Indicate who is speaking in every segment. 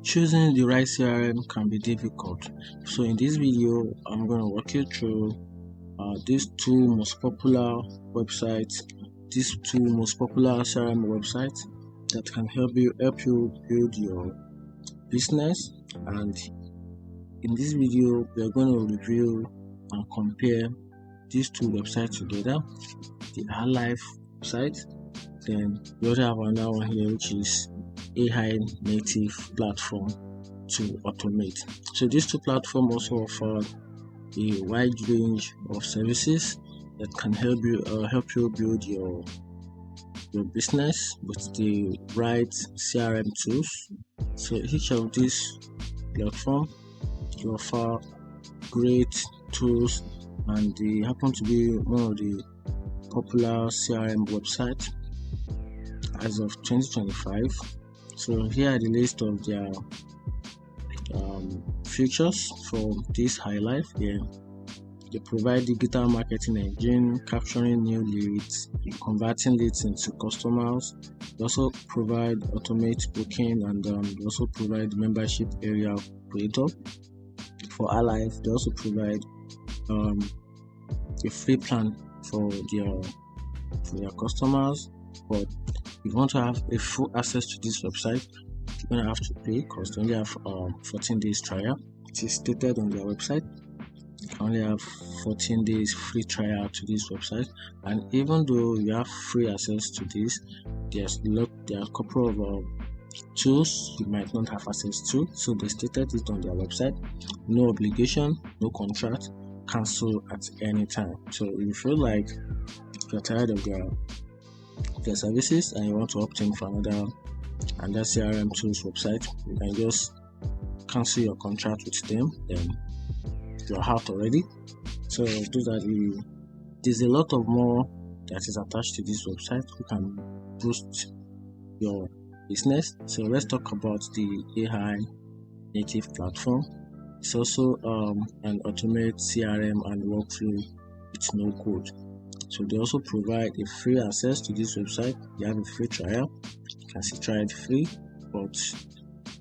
Speaker 1: Choosing the right CRM can be difficult. So in this video, I'm going to walk you through these two most popular CRM websites that can help you build your business. And in this video, we are going to review and compare these two websites together. The GoHighLevel website, then we also have another one here, which is AI native platform to automate. So these two platforms also offer a wide range of services that can help you build your business with the right CRM tools. So each of these platforms offer great tools, and they happen to be one of the popular CRM websites as of 2025. So here are the list of their features for this GoHighLevel. Here they provide digital marketing engine, capturing new leads, converting leads into customers. They also provide automate booking, and they also provide membership area creator. For GoHighLevel, they also provide a free plan for their customers. But if you want to have a full access to this website, you're going to have to pay, because they only have 14 days trial. It is stated on their website. You can only have 14 days free trial to this website, and even though you have free access to this, there are a couple of tools you might not have access to. So they stated it on their website: no obligation, no contract, cancel at any time. So if you feel like you're tired of their services and you want to opt in for another CRM tools website, you can just cancel your contract with them, then you're out already. So there's a lot of more that is attached to this website. You can boost your business. So let's talk about the AI native platform. It's also an automate CRM and workflow with no code. So they also provide a free access to this website. You have a free trial. You can still try it free, but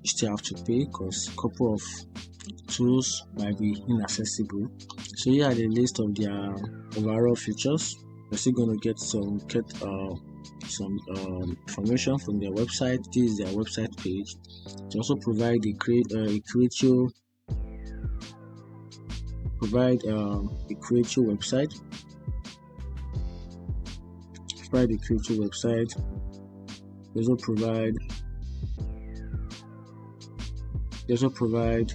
Speaker 1: you still have to pay because a couple of tools might be inaccessible. So here are the list of their overall features. You're still going to get some information from their website. This is their website page. They also provide a Creatio website. The Creatio website. They also provide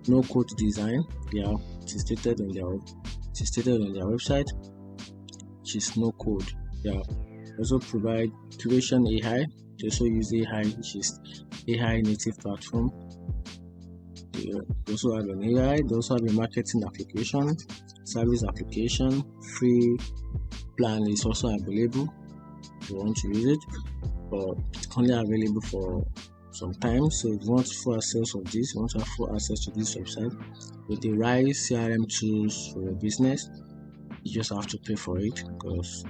Speaker 1: no code design. Yeah, it is stated on their website, which is no code. Yeah. They also provide Creation AI. They also use AI, which is AI native platform. They also have an AI. They also have a marketing application, service application. Free plan is also available if you want to use it, but it's only available for some time. So if you want full access of this, you want to have full access to this website with the right CRM tools for your business, you just have to pay for it, because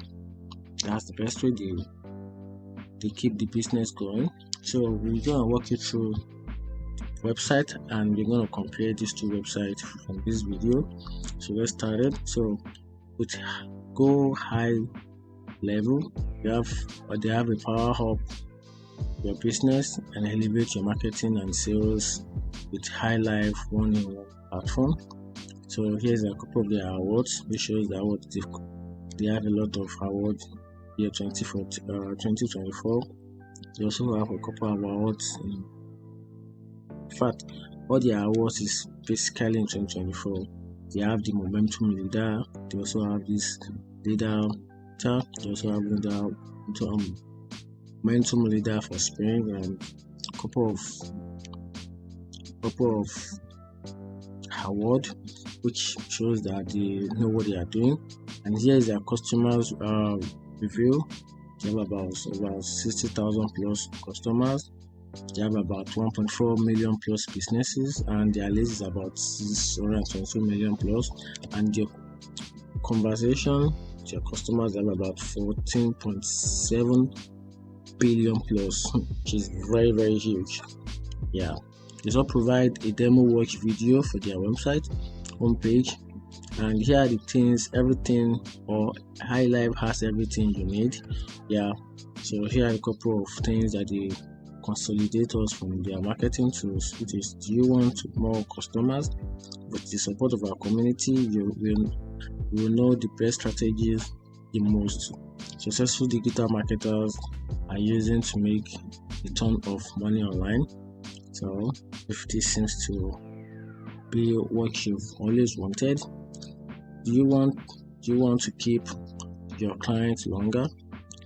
Speaker 1: that's the best way they keep the business going. So we're going to walk you through the website, and we're going to compare these two websites from this video. So let's start it. So with GoHighLevel, they have a power hub your business and elevate your marketing and sales with GoHighLevel one-in-one platform. So here's a couple of their awards, which shows the awards they have a lot of awards year 2024. They also have a couple of awards. In fact, all their awards is basically in 2024. They have the momentum leader. They also have this leader. They also have momentum leader for spring, and a couple of award, which shows that they know what they are doing. And here is their customers review. They have about 60,000 plus customers. They have about 1.4 million plus businesses, and their list is about 622 million plus. And their conversation with your customers have about 14.7 billion plus, which is very, very huge. Yeah, they also provide a demo watch video for their website homepage, and here are the things, everything, or GoHighLevel has everything you need. Yeah, so here are a couple of things that they consolidate us from their marketing tools, which is, do you want more customers? With the support of our community, you will know the best strategies the most successful digital marketers are using to make a ton of money online. So if this seems to be what you've always wanted, do you want to keep your clients longer?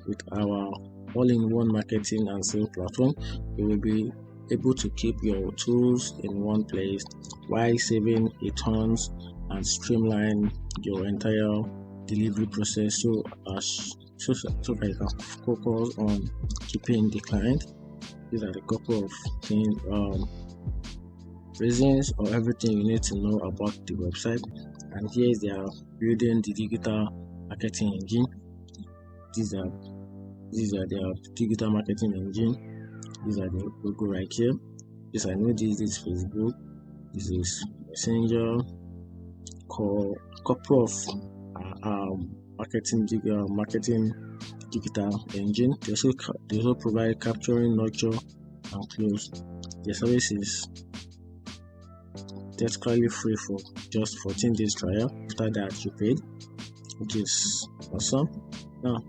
Speaker 1: With our all-in-one marketing and sales platform, you will be able to keep your tools in one place while saving a tons and streamline your entire delivery process, so that you can focus on keeping the client. These are a couple of things, reasons or everything you need to know about the website. And here is their building the digital marketing engine. These are their digital marketing engine. These are the logo right here. Yes, I know this is Facebook. This is Messenger. Couple of marketing digital engine. They also provide capturing, nurture, and close. Their service is technically free for just 14 days trial. After that, you paid, which is awesome. Now,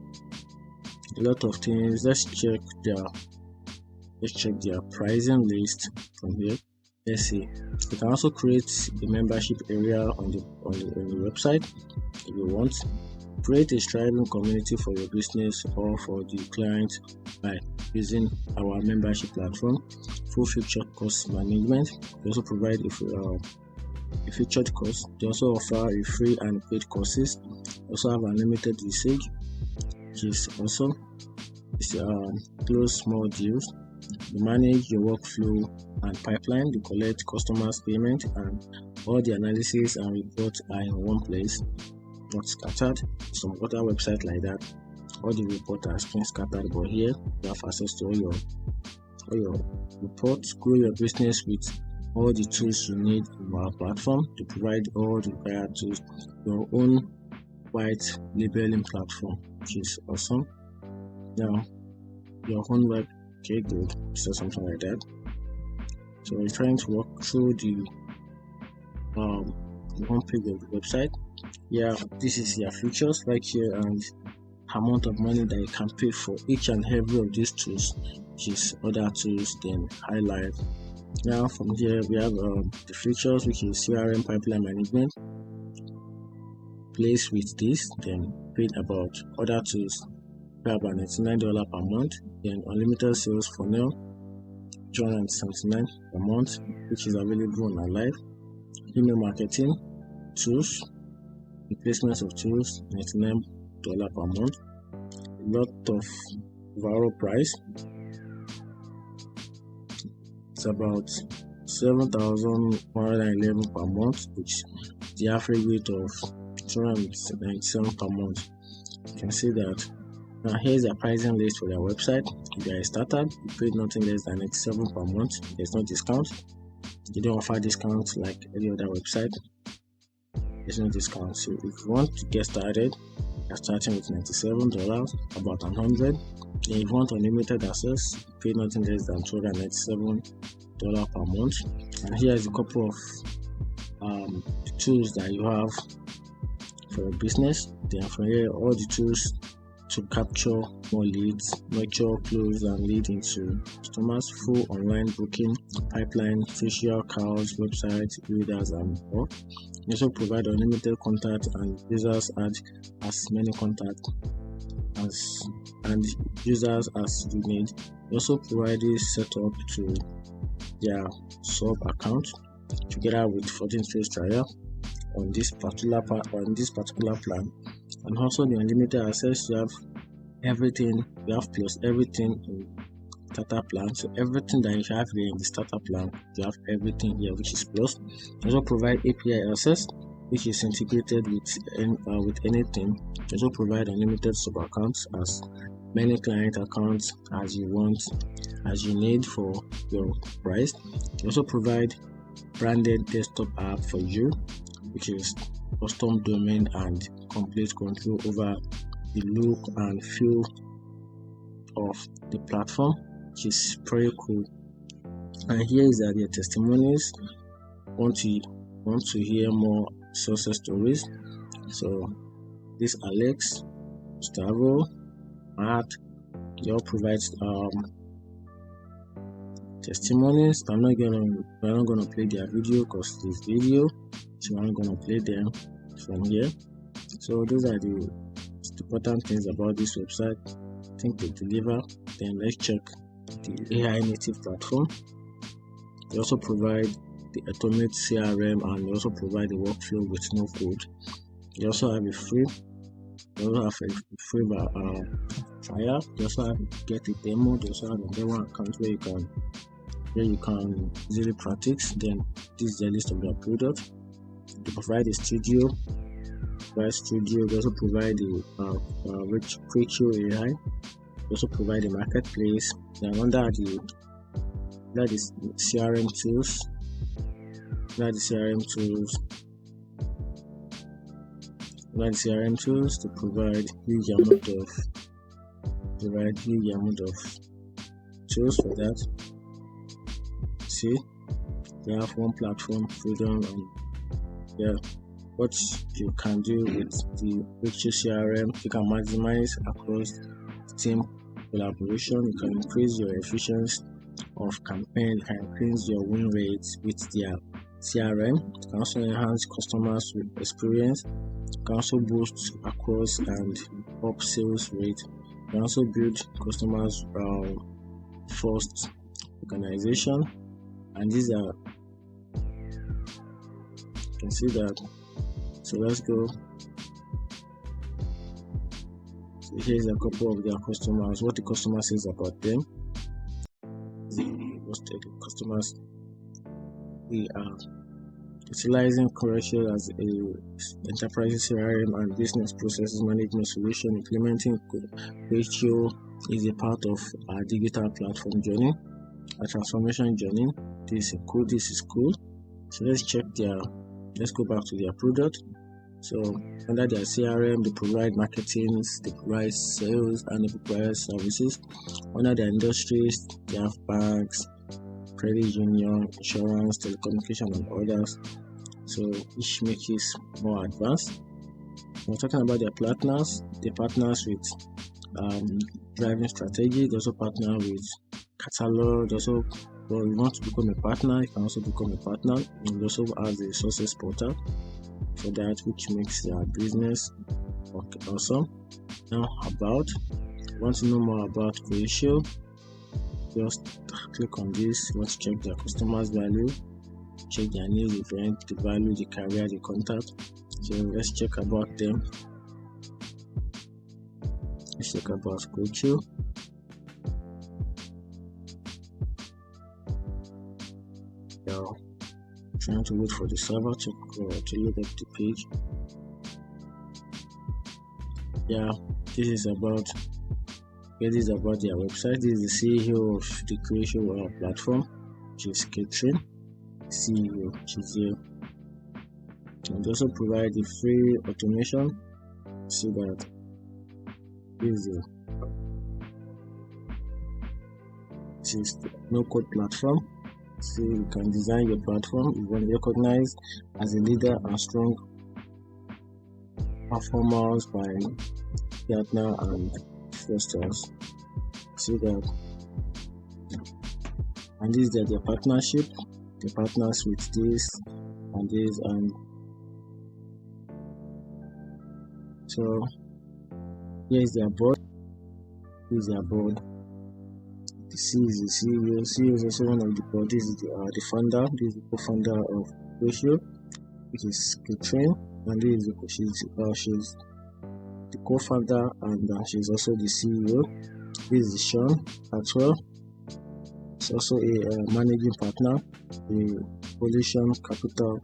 Speaker 1: a lot of things. Let's check their pricing list from here. Let's see. You can also create a membership area on the website if you want. Create a thriving community for your business or for the client by using our membership platform. Full feature cost management. We also provide a featured course. They also offer a free and paid courses. Also have unlimited usage, which is awesome. It's close small deals. You manage your workflow and pipeline. You collect customers' payment, and all the analysis and reports are in one place, not scattered. Some other websites like that, all the reports are being scattered, but here you have access to all your reports. Grow your business with all the tools you need in our platform to provide all the required tools. Your own white labeling platform, which is awesome. Now, your own web, okay, good, so something like that. So we're trying to walk through the homepage of the website. Yeah, this is your features right here, and amount of money that you can pay for each and every of these tools, which is other tools, then highlight. Now from here we have the features, which is CRM pipeline management. Place with this, then paid about other tools. We have $99 per month, then unlimited sales funnel, $279 per month, which is available on our live. Email marketing tools, replacements of tools, $99 per month. A lot of overall price. It's about $7,111 per month, which the average rate of $297 per month. You can see that. Now here's the pricing list for their website. If you are a startup, you pay nothing less than $87 per month. There's no discount. They don't offer discounts like any other website. There's no discount. So if you want to get started, you're starting with $97, about $100. And if you want unlimited access, you pay nothing less than $297 per month. And here is a couple of tools that you have for your business. Then from here, all the tools to capture more leads, nurture, close, and lead into customers, full online booking, pipeline, social calls, website builders, and more. You also provide unlimited contact, and users add as many contacts and users as you need. You also provide this setup to their sub account together with 14 days trial on this particular plan. And also the unlimited access, you have everything, you have plus everything in starter plan. So everything that you have here in the starter plan, you have everything here, which is plus. You also provide API access, which is integrated with anything. You also provide unlimited sub accounts, as many client accounts as you want, as you need for your price. They also provide branded desktop app for you, which is custom domain and complete control over the look and feel of the platform, which is pretty cool. And here is their testimonies. Want to hear more success stories? So this Alex, Gustavo, Matt, they all provide testimonies. We're not gonna play their video because this video, so I'm gonna play them from here. So those are the important things about this website. I think they deliver. Then let's check the AI native platform. They also provide the automate CRM, and they also provide the workflow with no code. They also have a free. They also have a free trial. They also have get a demo. They also have a demo account where you can easily practice. Then this is the list of their products. They provide a studio. They also provide the Creatio AI. They also provide the marketplace. Then under the CRM tools. To provide huge amount of tools for that. See, they have one platform, freedom, and what you can do with the Creatio CRM, you can maximize across team collaboration. You can increase your efficiency of campaign, you can increase your win rates with their CRM. You can also enhance customers with experience. You can also boost across and up sales rate. You can also build customers first organization. And these are, you can see that. So let's go. So here's a couple of their customers, what the customer says about them. The customers, we are utilizing Creatio as a enterprise CRM and business processes management solution. Implementing Creatio is a part of our digital platform journey, a transformation journey. This is cool. So let's go back to their product. So under their CRM, they provide marketing, they provide sales, and they provide services. Under their industries, they have banks, credit union, insurance, telecommunication, and others. So each makes it more advanced. We're talking about their partners. They partners with driving strategy. They also partner with catalog. Also, well, you want to become a partner, you can also become a partner. And also has a success portal for that, which makes their business awesome. Now want to know more about Creatio, just click on this. You want to check their customers value, check their needs, event, the value, the career, the contact. So let's check about them. Let's check about Creatio. Trying to wait for the server to load up the page. This is about their website. This is the CEO of the Creatio platform, which is Catherine, CEO. She's here. And also provide the free automation. See that this is the no-code platform. So you can design your platform. You want to be recognized as a leader and strong performers by Gartner and Frosters. See that. And this is their partnership. They partners with this and this, and so here is their board. This is their board. The C is the CEO. CEO is also one of the board. This is the founder. This is the co-founder of Creatio, which is Catherine, and this is she's the co-founder and she's also the CEO. This is Sean as well. It's also a managing partner, a Pollution Capital.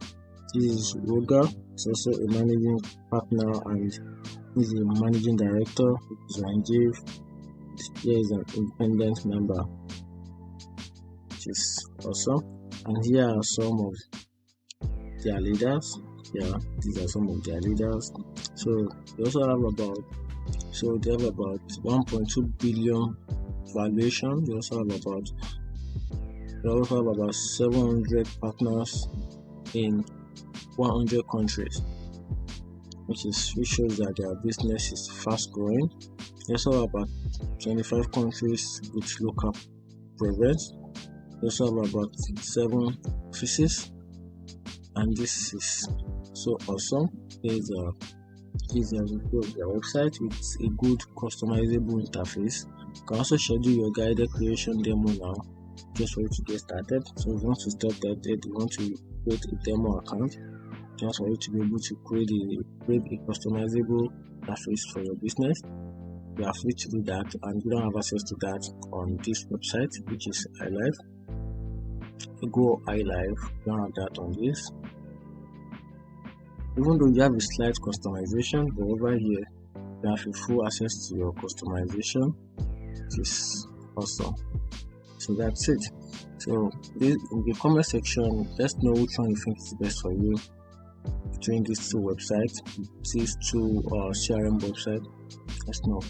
Speaker 1: This is Roger. It's also a managing partner and he's a managing director. Ranjiv. Here is an independent member. which is awesome. And here are some of their leaders. Yeah, these are some of their leaders. So they also have about 1.2 billion valuation. They also have about 700 partners in 100 countries, which shows that their business is fast growing. They also have about 25 countries with local presence. They also have about 7 offices, and this is so awesome. Here's a review of their website with a good customizable interface. You can also schedule your guided creation demo now, just for you to get started. So if you want to start that, you want to create a demo account, just for you to be able to create a customizable interface for your business. You are free to do that, and you don't have access to that on this website, which is GoHighLevel. You don't have that on this. Even though you have a slight customization, but over here you have a full access to your customization, which is awesome. So that's it. So in the comment section, let's know which one you think is best for you between these two websites, these two CRM websites. Let's know.